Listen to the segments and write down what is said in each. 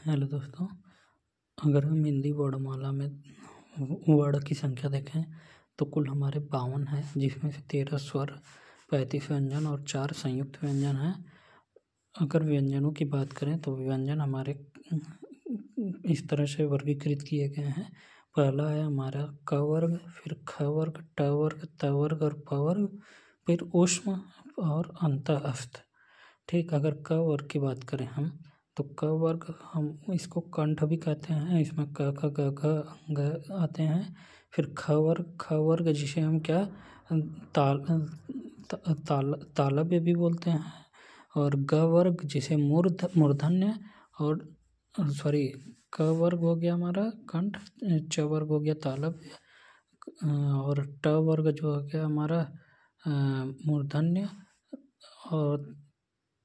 Hello दोस्तों, अगर हम हिंदी वर्णमाला में वर्ण की संख्या देखें तो कुल हमारे 52 है, जिसमें से 13 स्वर, 35 व्यंजन और 4 संयुक्त व्यंजन हैं। अगर व्यंजनों की बात करें तो व्यंजन हमारे इस तरह से वर्गीकृत किए गए हैं। पहला है हमारा क वर्ग, फिर ख वर्ग, ट वर्ग, त वर्ग और प वर्ग, फिर ऊष्म और अंतःस्थ। ठीक, अगर क वर्ग की बात करें हम तो क वर्ग हम इसको कंठ भी कहते हैं। इसमें क ख ग घ घ आते हैं। फिर ख वर्ग जिसे हम क्या तालव्य भी बोलते हैं। और ग वर्ग जिसे मूर्धन्य और क वर्ग हो गया हमारा कंठ, च वर्ग हो गया तालव्य और ट वर्ग जो हो गया हमारा मूर्धन्य और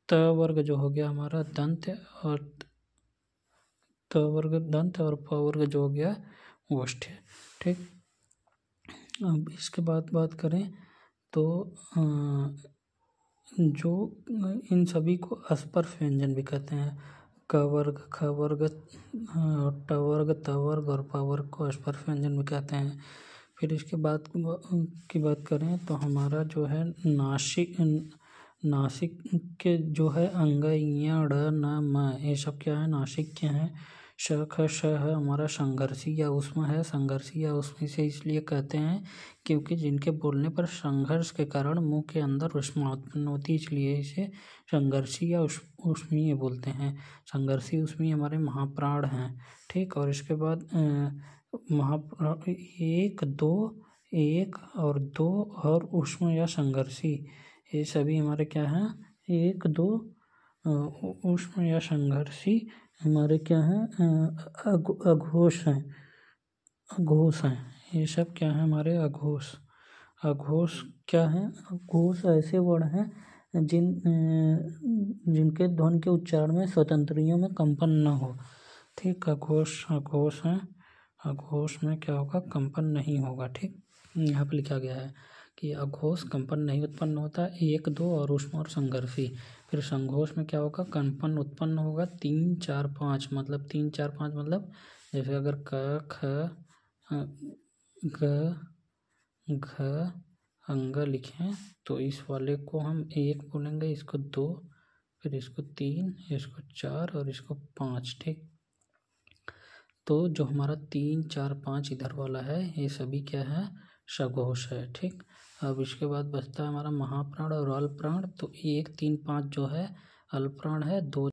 त वर्ग जो हो गया हमारा दंत और त वर्ग दंत और प वर्ग जो हो गया ओष्ठ्य। ठीक, अब इसके बाद बात करें तो जो इन सभी को अस्पर्श व्यंजन भी कहते हैं। क वर्ग, ख वर्ग, ट वर्ग, त वर्ग और प वर्ग को अस्पर्श व्यंजन भी कहते हैं। फिर इसके बाद की बात करें तो हमारा जो है नासिक के जो है अंग य ड़ न म, ये सब क्या है, नासिक के हैं। श ख श है हमारा संघर्षी या ऊष्म है। संघर्षी या ऊष्मी से इसलिए कहते हैं क्योंकि जिनके बोलने पर संघर्ष के कारण मुंह के अंदर ऊष्मा उत्पन्न होती है, इसलिए इसे संघर्षी या ऊष्मीय बोलते हैं। संघर्षी ऊष्मीय हमारे महाप्राण हैं। ठीक, और इसके बाद एक, दो, एक और दो और ऊष्म या संघर्षी, ये सभी हमारे क्या हैं, एक, दो, ऊष्म या संघर्षी हमारे क्या हैं, अघोष हैं। अघोष हैं, ये सब क्या है हमारे अघोष। अघोष क्या है, अघोष ऐसे वर्ण हैं जिनके ध्वनि के उच्चारण में स्वतंत्रियों में कंपन न हो। ठीक, अघोष हैं। अघोष में क्या होगा, कंपन नहीं होगा। ठीक, यहाँ पर लिखा गया है कि अघोष कंपन नहीं उत्पन्न होता। एक, दो और ऊष्म और संघर्षी। फिर संघोष में क्या होगा, कंपन उत्पन्न होगा 3, 4, 5, मतलब 3, 4, 5 मतलब जैसे अगर क ख ग घ अंग लिखें तो इस वाले को हम 1 बोलेंगे, इसको 2, फिर इसको 3, इसको 4 और इसको 5। ठीक, तो जो हमारा 3, 4, 5 इधर वाला है ये सभी क्या है, सघोष है। ठीक, अब इसके बाद बचता है हमारा महाप्राण और अल्पप्राण। तो 1, 3, 5 जो है अल्पप्राण है, 2